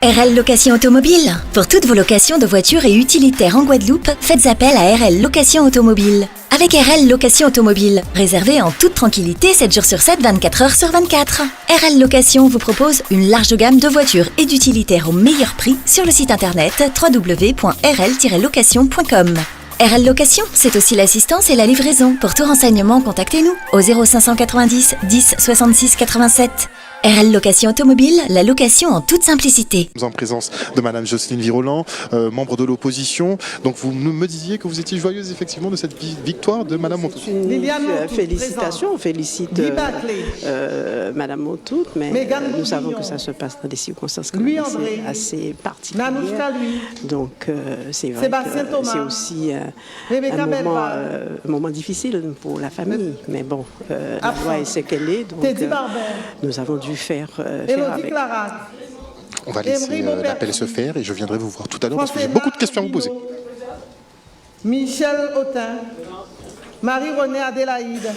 RL Location Automobile. Pour toutes vos locations de voitures et utilitaires en Guadeloupe, faites appel à RL Location Automobile. Avec RL Location Automobile, réservez en toute tranquillité 7 jours sur 7, 24 heures sur 24. RL Location vous propose une large gamme de voitures et d'utilitaires au meilleur prix sur le site internet www.rl-location.com. RL Location, c'est aussi l'assistance et la livraison. Pour tout renseignement, contactez-nous au 0590 10 66 87. RL Location Automobile, la location en toute simplicité. En présence de Madame Jocelyne Viroland, membre de l'opposition. Donc vous me disiez que vous étiez joyeuse effectivement de cette victoire de Madame Montout. Félicitations, on félicite Madame Montout, mais nous savons que ça se passe dans des circonstances assez particulières. Donc c'est vrai que c'est aussi un moment difficile pour la famille. Mais bon, la loi est ce qu'elle est, donc nous avons dû faire avec. On va laisser l'appel se faire et je viendrai vous voir tout à l'heure parce que j'ai beaucoup de questions à vous poser. Michel Autin, Marie-Renée Adélaïde,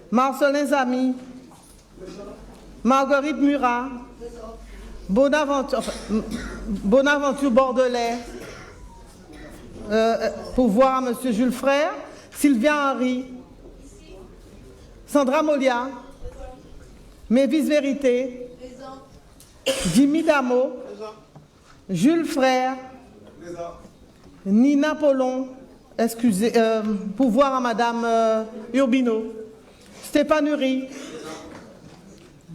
Marcelin Zami, Marguerite Murat, Bonaventure Bordelais, pour voir M. Jules Frère, Sylvia Henry, Sandra Molia, Mévis Vérité, Jimmy Damo, Jules Frère, Nina Pollon, pour voir à Madame Urbino, Stéphane Uri,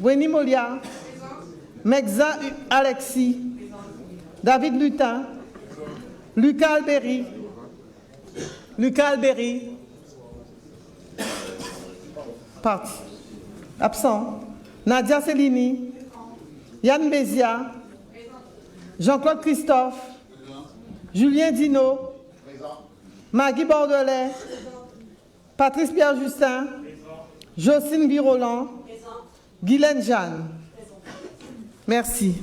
Wenny Molia, Mexa Alexis, David Lutin, Lucas Alberi, parti, absent, Nadia Cellini, Yann Bézia, Jean-Claude Christophe, Julien Dino, Maggie Bordelais, Patrice Pierre-Justin, Jocelyne Viroland, Guylaine Jeanne. Merci.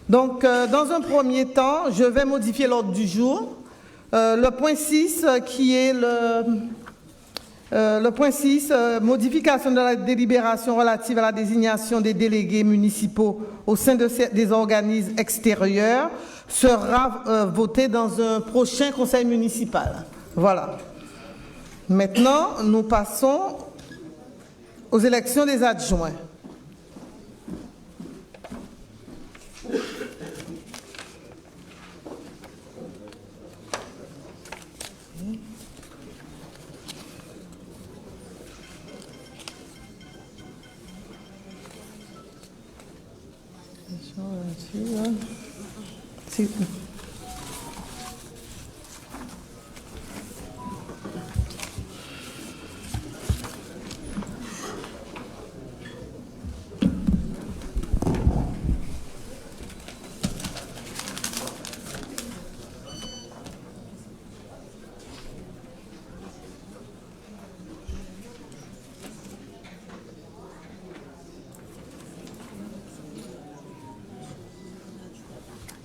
Donc, dans un premier temps, je vais modifier l'ordre du jour. Le point 6, qui est le point 6, modification de la délibération relative à la désignation des délégués municipaux au sein des organismes extérieurs, sera voté dans un prochain conseil municipal. Voilà. Maintenant, nous passons aux élections des adjoints.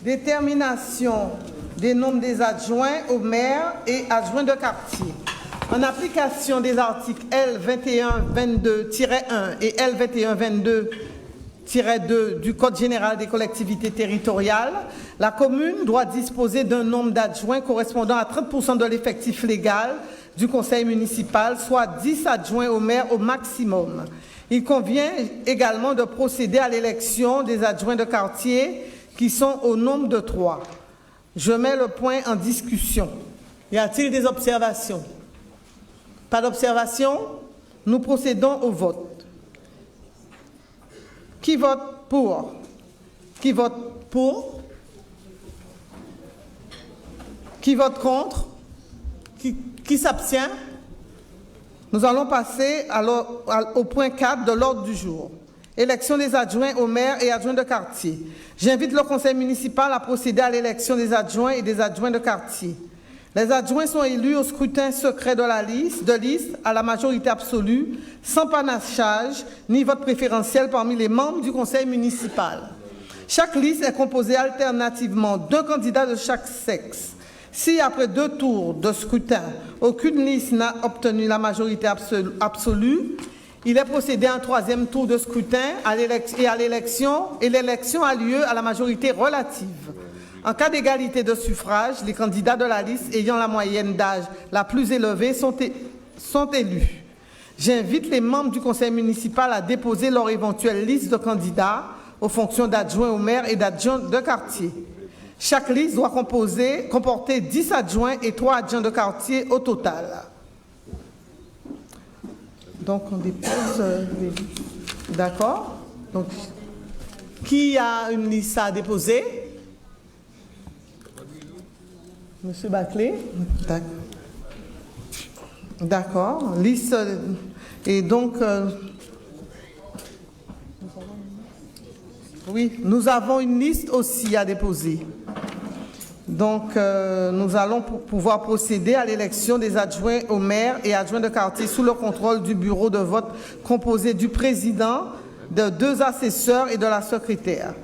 Détermination des nombres des adjoints au maire et adjoints de quartier. En application des articles L2122-1 et L2122-2 du Code général des collectivités territoriales, la commune doit disposer d'un nombre d'adjoints correspondant à 30% de l'effectif légal du conseil municipal, soit 10 adjoints au maire au maximum. Il convient également de procéder à l'élection des adjoints de quartier qui sont au nombre de 3. Je mets le point en discussion. Y a-t-il des observations? Pas d'observation? Nous procédons au vote. Qui vote pour? Qui vote pour? Qui vote contre? Qui s'abstient? Nous allons passer au point 4 de l'ordre du jour. Élection des adjoints au maire et adjoints de quartier. J'invite le conseil municipal à procéder à l'élection des adjoints et des adjoints de quartier. Les adjoints sont élus au scrutin secret de liste à la majorité absolue, sans panachage ni vote préférentiel parmi les membres du conseil municipal. Chaque liste est composée alternativement d'un candidat de chaque sexe. Si après 2 tours de scrutin, aucune liste n'a obtenu la majorité absolue, Il est procédé à un troisième tour de scrutin et l'élection a lieu à la majorité relative. En cas d'égalité de suffrage, les candidats de la liste ayant la moyenne d'âge la plus élevée sont élus. J'invite les membres du conseil municipal à déposer leur éventuelle liste de candidats aux fonctions d'adjoint au maire et d'adjoint de quartier. Chaque liste doit comporter 10 adjoints et 3 adjoints de quartier au total. Donc, on dépose les listes. D'accord? Donc, qui a une liste à déposer? Monsieur Baclé? D'accord. Liste. Et donc, oui, nous avons une liste aussi à déposer. Donc, nous allons pouvoir procéder à l'élection des adjoints au maire et adjoints de quartier sous le contrôle du bureau de vote composé du président, de 2 assesseurs et de la secrétaire.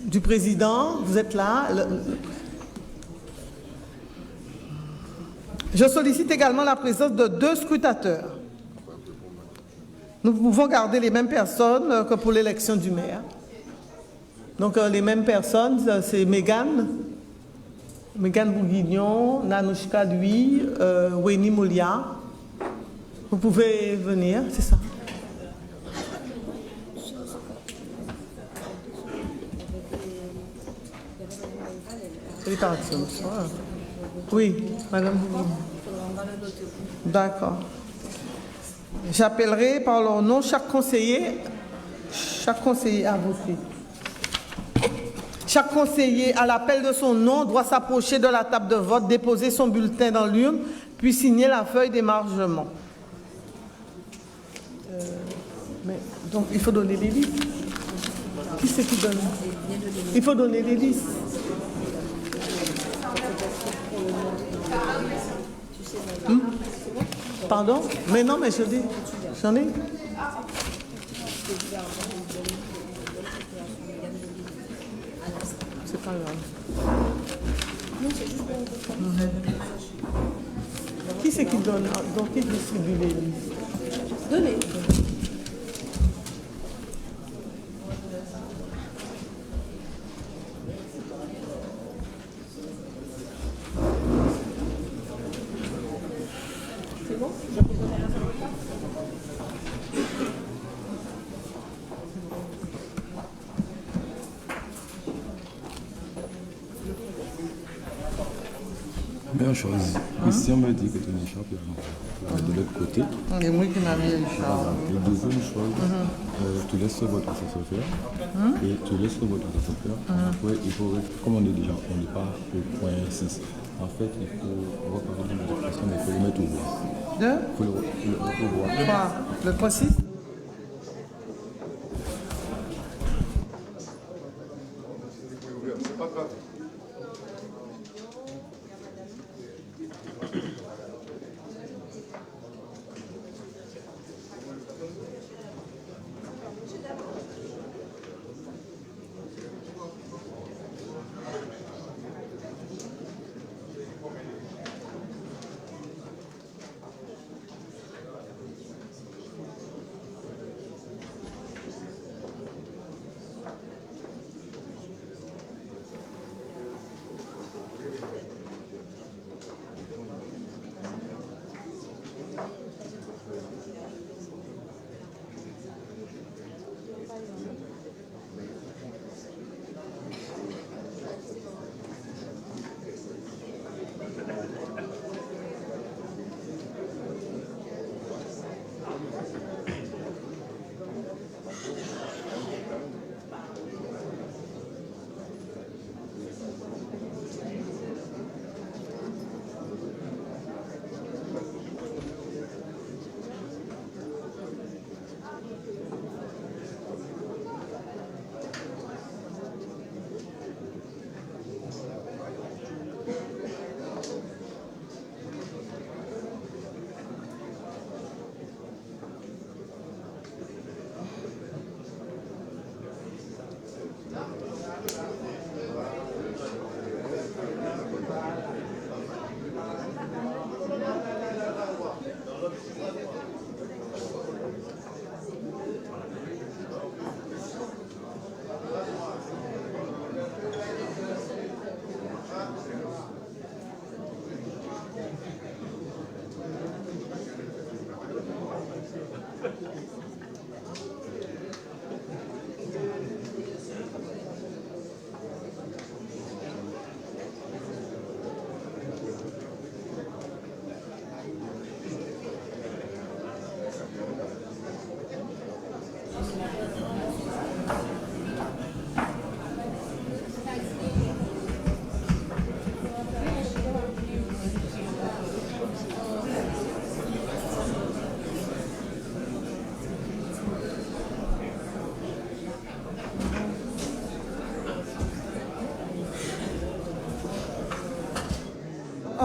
Du président, vous êtes là. Je sollicite également la présence de 2 scrutateurs. Nous pouvons garder les mêmes personnes que pour l'élection du maire. Donc, les mêmes personnes, c'est Mégane Bourguignon, Nanouchka Lui, Weni Molia. Vous pouvez venir, c'est ça. C'est parti. Oui, madame. D'accord. J'appellerai par leur nom chaque conseiller à voter. Chaque conseiller, à l'appel de son nom, doit s'approcher de la table de vote, déposer son bulletin dans l'urne, puis signer la feuille d'émargement. Donc, il faut donner les listes. Qui c'est qui donne? Il faut donner les listes. Pardon? Mais non, mais j'en ai. C'est pas grave. Qui c'est qui donne? Donc, qui distribue les listes? Donnez. C'est bon? Bien choisi. Christian me dit que tu es échappé de l'autre côté. C'est moi qui m'a mis Richard. Le deuxième chose, tu laisses le vote à se faire. Et tu laisses le vote à se faire. Après, il faut, comme on est déjà, on n'est pas au point 6. En fait, il faut reparler de la question, mais il faut le mettre au voix. Il faut le mettre au voix. Quoi? Le point 6?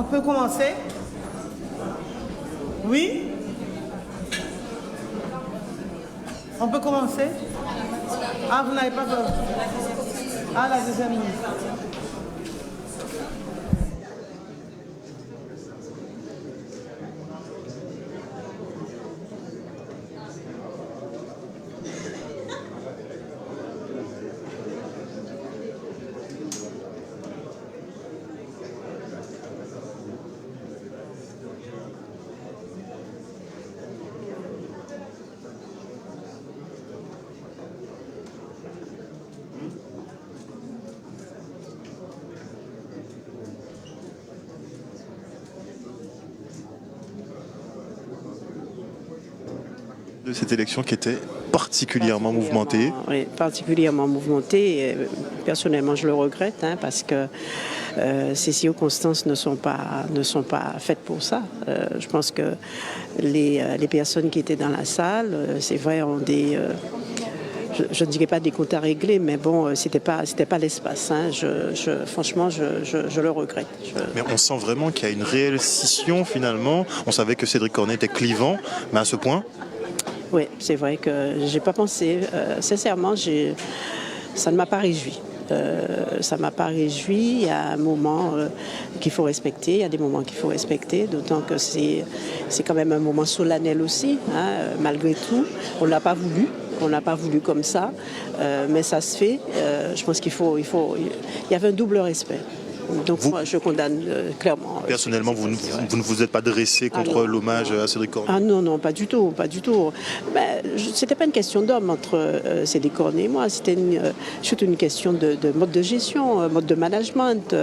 on peut commencer? Oui? On peut commencer? Ah, vous n'avez pas peur? Ah, la deuxième minute. De cette élection qui était particulièrement mouvementée. Oui, particulièrement mouvementée. Personnellement, je le regrette parce que ces circonstances ne sont pas faites pour ça. Je pense que les personnes qui étaient dans la salle, c'est vrai, ont des... je ne dirais pas des comptes à régler, mais bon, c'était pas l'espace. Franchement, je le regrette. Mais on sent vraiment qu'il y a une réelle scission finalement. On savait que Cédric Cornet était clivant, mais à ce point... Oui, c'est vrai que j'ai pas pensé. Sincèrement, ça ne m'a pas réjoui. Ça ne m'a pas réjoui. Il y a un moment qu'il faut respecter. Il y a des moments qu'il faut respecter, d'autant que c'est quand même un moment solennel aussi, malgré tout. On ne l'a pas voulu. On n'a pas voulu comme ça, mais ça se fait. Je pense qu'il y avait un double respect. Donc moi, je condamne clairement. Personnellement, vous ne vous êtes pas dressé contre l'hommage à Cédric Cornet? Ah non, pas du tout, pas du tout. C'était pas une question d'homme entre Cédric Cornet et moi, c'était surtout une question de mode de gestion, mode de management.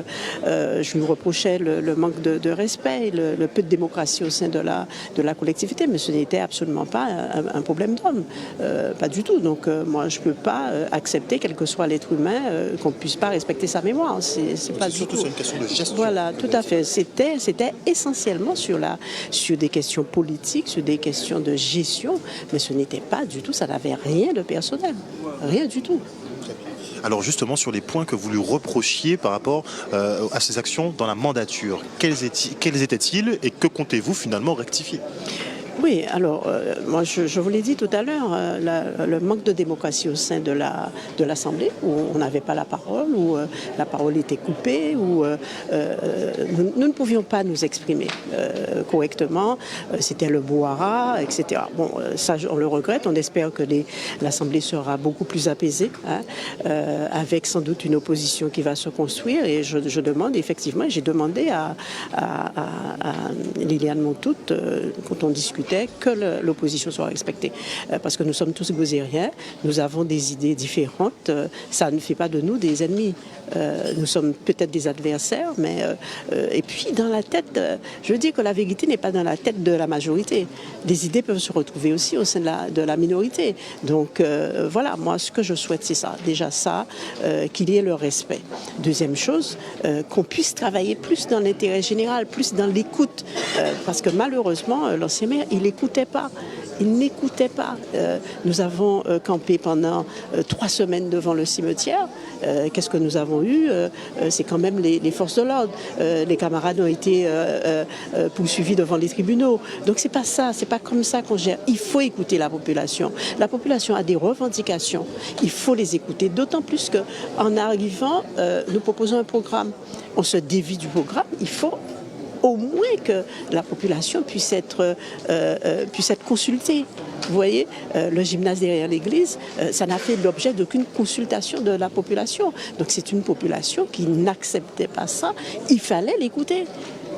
Je lui reprochais le manque de respect, le peu de démocratie au sein de la collectivité, mais ce n'était absolument pas un problème d'homme, pas du tout. Donc moi, je peux pas accepter, quel que soit l'être humain, qu'on puisse pas respecter sa mémoire. C'est pas du tout. C'est une question de gestion. Voilà, tout à fait. C'était essentiellement sur des questions politiques, sur des questions de gestion, mais ce n'était pas du tout, ça n'avait rien de personnel, rien du tout. Alors justement, sur les points que vous lui reprochiez par rapport à ses actions dans la mandature, quels étaient-ils et que comptez-vous finalement rectifier? Oui, alors, moi, je vous l'ai dit tout à l'heure, le manque de démocratie au sein de l'Assemblée, où on n'avait pas la parole, où la parole était coupée, où nous ne pouvions pas nous exprimer correctement. C'était le brouhaha, etc. Bon, ça, on le regrette. On espère que l'Assemblée sera beaucoup plus apaisée, avec sans doute une opposition qui va se construire. Et je demande, effectivement, j'ai demandé à Liliane Montout, quand on discute, que l'opposition soit respectée. Parce que nous sommes tous gozériens, nous avons des idées différentes, ça ne fait pas de nous des ennemis. Nous sommes peut-être des adversaires, mais... et puis, dans la tête, je veux dire que la vérité n'est pas dans la tête de la majorité. Des idées peuvent se retrouver aussi au sein de la minorité. Donc, voilà, moi, ce que je souhaite, c'est ça. Déjà ça, qu'il y ait le respect. Deuxième chose, qu'on puisse travailler plus dans l'intérêt général, plus dans l'écoute. Parce que malheureusement, l'ancien maire, il n'écoutait pas. Il n'écoutait pas. Nous avons campé pendant 3 semaines devant le cimetière. Qu'est-ce que nous avons eu? C'est quand même les forces de l'ordre. Les camarades ont été poursuivis devant les tribunaux. Donc c'est pas ça, c'est pas comme ça qu'on gère. Il faut écouter la population. La population a des revendications. Il faut les écouter. D'autant plus qu'en arrivant, nous proposons un programme. On se dévie du programme. Il faut au moins que la population puisse être consultée. Vous voyez, le gymnase derrière l'église, ça n'a fait l'objet d'aucune consultation de la population. Donc c'est une population qui n'acceptait pas ça. Il fallait l'écouter,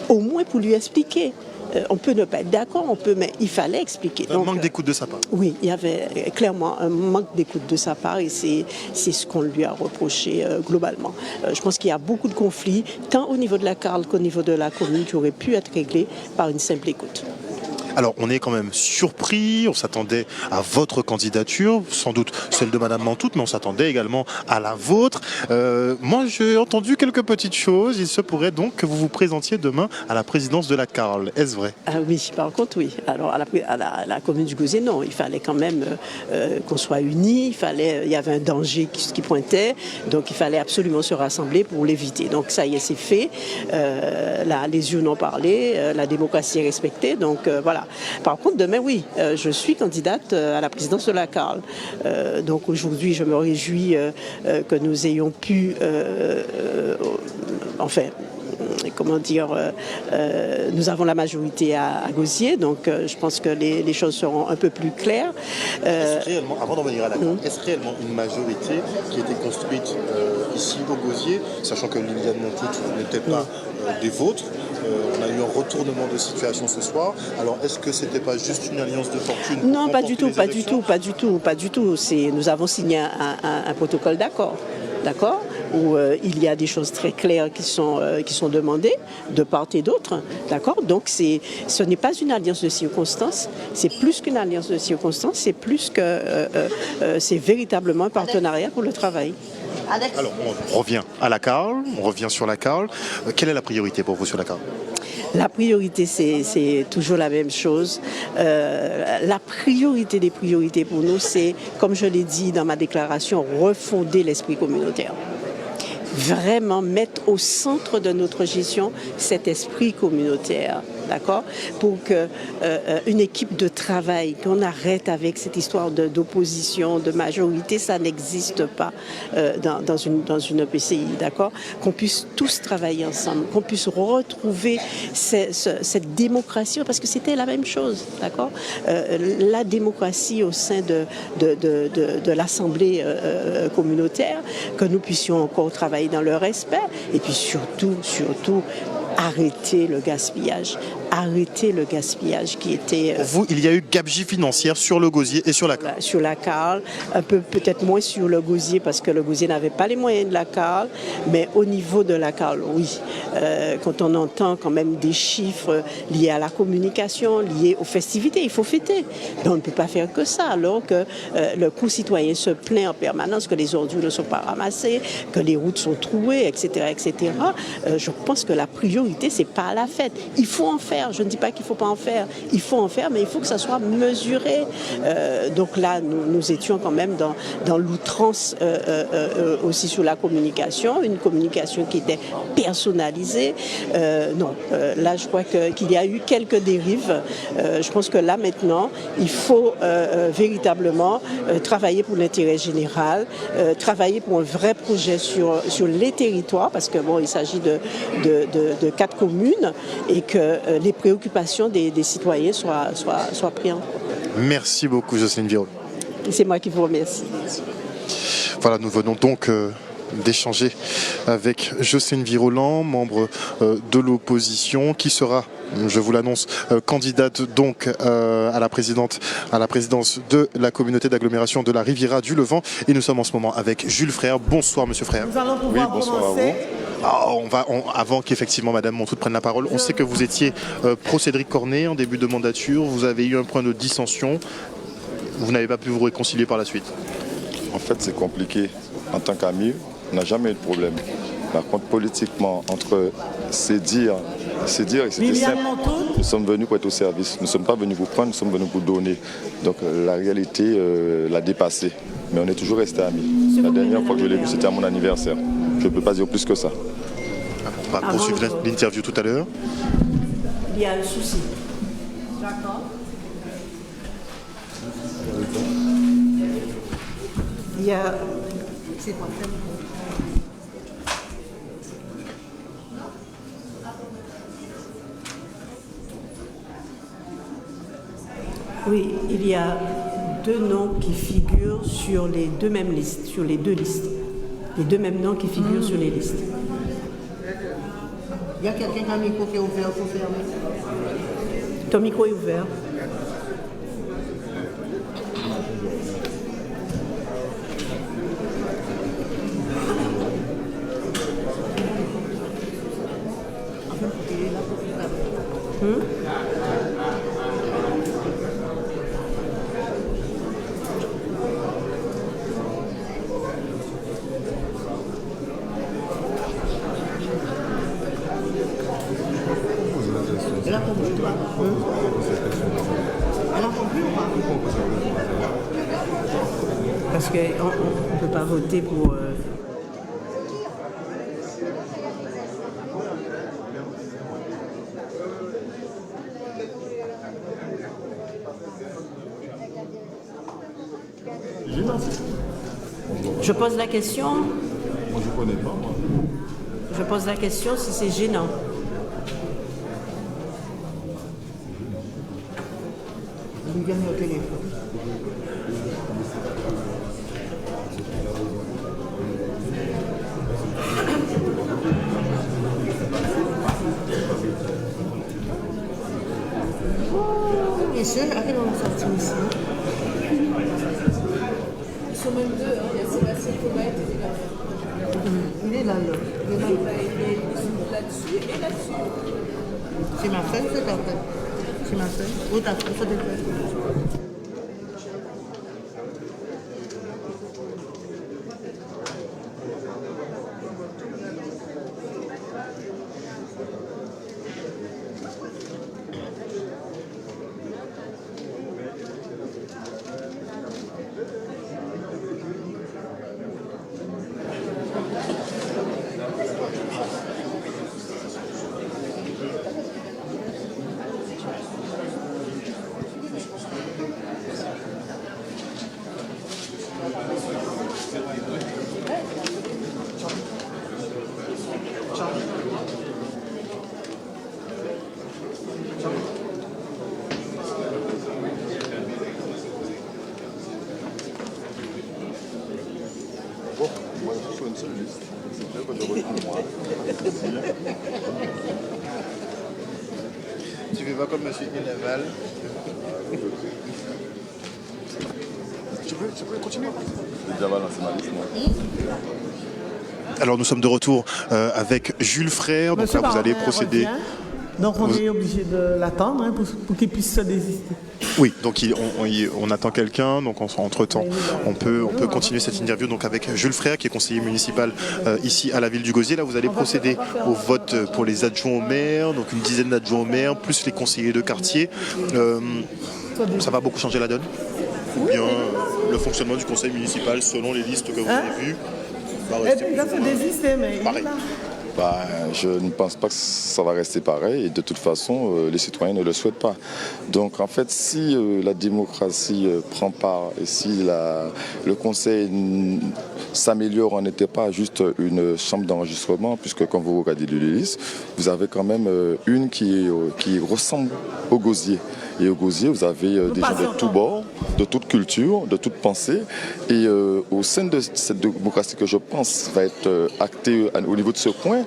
au moins pour lui expliquer. On peut ne pas être d'accord, mais il fallait expliquer. Un manque d'écoute de sa part. Oui, il y avait clairement un manque d'écoute de sa part et c'est ce qu'on lui a reproché globalement. Je pense qu'il y a beaucoup de conflits, tant au niveau de la CARL qu'au niveau de la commune, qui auraient pu être réglés par une simple écoute. Alors, on est quand même surpris, on s'attendait à votre candidature, sans doute celle de Madame Mantoute, mais on s'attendait également à la vôtre. Moi, j'ai entendu quelques petites choses. Il se pourrait donc que vous vous présentiez demain à la présidence de la CARL. Est-ce vrai? Ah oui, par contre, oui. Alors, à la commune du Gosier, non. Il fallait quand même qu'on soit unis. Il y avait un danger qui pointait. Donc, il fallait absolument se rassembler pour l'éviter. Donc, ça y est, c'est fait. Là, les yeux n'ont parlé. La démocratie est respectée. Donc, voilà. Par contre, demain, oui, je suis candidate à la présidence de la CARL. Donc, aujourd'hui, je me réjouis que nous ayons pu, nous avons la majorité à Gosier, donc je pense que les choses seront un peu plus claires. Est-ce réellement, avant d'en venir à la CARL, est-ce réellement une majorité qui a été construite ici au Gosier, sachant que Liliane Mantoute n'était pas des vôtres? On a eu un retournement de situation ce soir. Alors, est-ce que c'était pas juste une alliance de fortune? Non, pas du tout. Nous avons signé un protocole d'accord. D'accord, où il y a des choses très claires qui sont demandées de part et d'autre, d'accord. Donc ce n'est pas une alliance de circonstances, c'est plus qu'une alliance de circonstances, c'est plus que c'est véritablement un partenariat pour le travail. Alors on revient à la CARL, on revient sur la CARL. Quelle est la priorité pour vous sur la CARL? La priorité, c'est toujours la même chose. La priorité des priorités pour nous, c'est, comme je l'ai dit dans ma déclaration, refonder l'esprit communautaire. Vraiment mettre au centre de notre gestion cet esprit communautaire, d'accord, pour qu'une équipe de travail, qu'on arrête avec cette histoire d'opposition, de majorité, ça n'existe pas dans une EPCI, d'accord, qu'on puisse tous travailler ensemble, qu'on puisse retrouver cette démocratie, parce que c'était la même chose, d'accord, la démocratie au sein de l'Assemblée communautaire, que nous puissions encore travailler dans le respect, et puis surtout, arrêter le gaspillage qui était... Pour vous, il y a eu gabegie financière sur le Gosier et sur la CARL? Sur la CARL, un peu peut-être moins sur le Gosier, parce que le Gosier n'avait pas les moyens de la CARL, mais au niveau de la CARL, oui. Quand on entend quand même des chiffres liés à la communication, liés aux festivités, il faut fêter. Donc on ne peut pas faire que ça, alors que le concitoyen se plaint en permanence que les ordures ne sont pas ramassées, que les routes sont trouées, etc., etc. Je pense que la priorité, c'est pas la fête. Il faut en faire. Je ne dis pas qu'il ne faut pas en faire. Il faut en faire, mais il faut que ça soit mesuré. Donc là, nous étions quand même dans l'outrance aussi sur la communication, une communication qui était personnalisée. Là, je crois qu'il y a eu quelques dérives. Je pense que là, maintenant, il faut véritablement travailler pour l'intérêt général, travailler pour un vrai projet sur les territoires, parce que bon, il s'agit de 4 communes, et que les préoccupations des citoyens soient prises en compte. Merci beaucoup, Jocelyne Virol. C'est moi qui vous remercie. Voilà, nous venons donc d'échanger avec Jocelyne Viroland, membre de l'opposition, qui sera, je vous l'annonce, candidate donc à la présidence de la communauté d'agglomération de la Riviera du Levant. Et nous sommes en ce moment avec Jules Frère. Bonsoir, monsieur Frère. Nous allons pouvoir commencer. Avant qu'effectivement Madame Mantoute prenne la parole, on sait que vous étiez pro-Cédric Cornet en début de mandature. Vous avez eu un point de dissension. Vous n'avez pas pu vous réconcilier par la suite. En fait, c'est compliqué. En tant qu'ami, on n'a jamais eu de problème. Par contre, politiquement, entre c'est dire et c'était simple, nous sommes venus pour être au service. Nous ne sommes pas venus pour prendre, nous sommes venus pour donner. Donc la réalité l'a dépassé. Mais on est toujours restés amis. La dernière fois que je l'ai vu, c'était à mon anniversaire. Je ne peux pas dire plus que ça. On va poursuivre l'interview tout à l'heure. Il y a un souci. D'accord. Il y a... C'est quoi? Oui, il y a 2 noms qui figurent sur les 2 mêmes listes, sur les 2 listes. Les 2 mêmes noms qui figurent sur les listes. Il y a quelqu'un qui a un micro qui est ouvert pour fermer. Ton micro est ouvert. pas. Elle a compris ou pas? Parce qu'on ne peut pas voter pour... Je pose la question. Moi, je ne connais pas, moi. Je pose la question si c'est gênant. Vous gagnez au téléphone. Et ceux à quel moment sortir ici? Ils sont même deux, hein. Il y a Sébastien Comet et Dylan. Il est là, là. Il est là-dessus et là-dessus. C'est ma feuille, c'est ta feuille. C'est ma feuille. Où ta feuille, c'est ta feuille. Moi, je suis sur une seule liste. C'est vrai que je retrouve moi. Tu fais pas comme M. Guénaval. Tu peux continuer. J'ai déjà balancé ma liste, moi. Alors nous sommes de retour avec Jules Frère. Donc Monsieur là, vous allez Barret procéder. revient. Donc on est obligé de l'attendre hein, pour qu'il puisse se désister. Oui, donc on attend quelqu'un. Donc entre-temps, on peut continuer cette interview donc avec Jules Frère, qui est conseiller municipal ici à la ville du Gosier. Là, vous allez procéder au vote pour les adjoints au maire, donc une dizaine d'adjoints au maire, plus les conseillers de quartier. Ça va beaucoup changer la donne? Ou bien le fonctionnement du conseil municipal, selon les listes que vous avez vues, va Et rester puis là, se désister, mais il est pareil. là. Bah, je ne pense pas que ça va rester pareil et de toute façon, les citoyens ne le souhaitent pas. Donc en fait, si la démocratie prend part et si le conseil s'améliore, on n'était pas juste une chambre d'enregistrement, puisque quand vous regardez les listes, vous avez quand même une qui ressemble au Gosier. Et au Gosier, vous avez des gens de tous bords, de toute culture, de toute pensée. Et au sein de cette démocratie que je pense va être actée au niveau de ce point,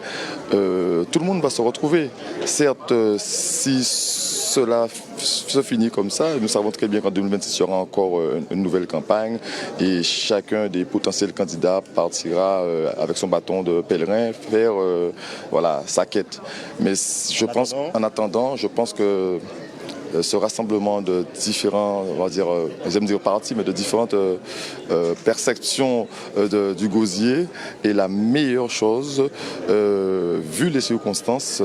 tout le monde va se retrouver. Certes, si cela se finit comme ça, nous savons très bien qu'en 2026, il y aura encore une nouvelle campagne et chacun des potentiels candidats partira avec son bâton de pèlerin faire sa quête. Mais en attendant, je pense que ce rassemblement de différents, j'aime dire partis, mais de différentes perceptions du Gosier est la meilleure chose, vu les circonstances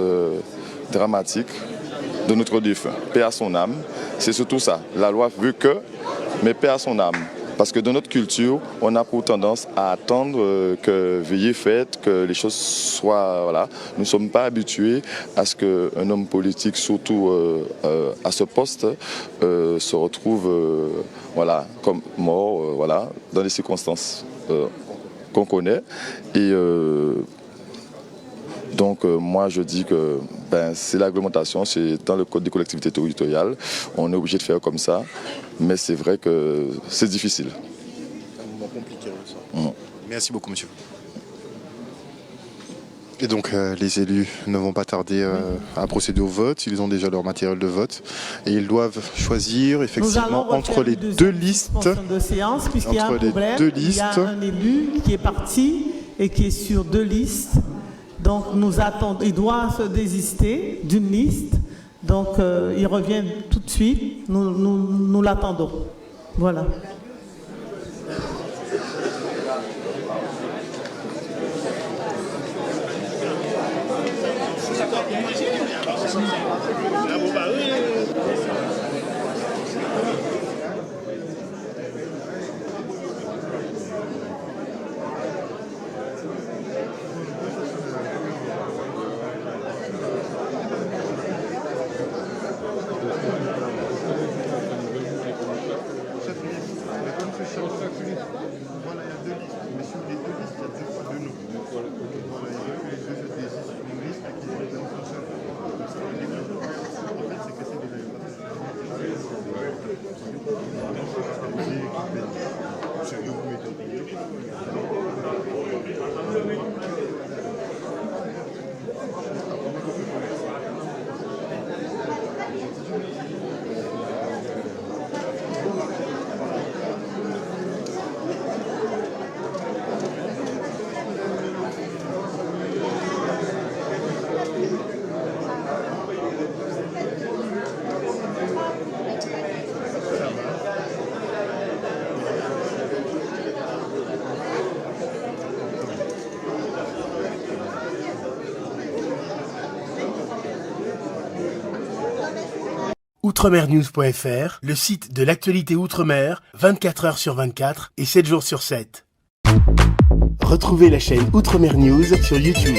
dramatiques de notre défunt. Paix à son âme, c'est surtout ça. La loi veut que, mais paix à son âme. Parce que dans notre culture, on a pour tendance à attendre que veillez faites, que les choses soient... Voilà. Nous ne sommes pas habitués à ce qu'un homme politique, surtout à ce poste, se retrouve comme mort dans les circonstances qu'on connaît. Et donc moi je dis que c'est l'augmentation, c'est dans le code des collectivités territoriales, on est obligé de faire comme ça, mais c'est vrai que c'est difficile. Un moment compliqué, ça. Merci beaucoup, monsieur. Et donc les élus ne vont pas tarder à procéder au vote, ils ont déjà leur matériel de vote et ils doivent choisir effectivement entre les deux listes. De séance, puisqu'il y a un problème, il y a un élu qui est parti et qui est sur deux listes. Donc nous attendons, il doit se désister d'une liste, donc il revient tout de suite, nous l'attendons. Voilà. Ah bon, bah oui, outremernews.fr, le site de l'actualité Outre-mer, 24 heures sur 24 et 7 jours sur 7. Retrouvez la chaîne Outremer News sur YouTube.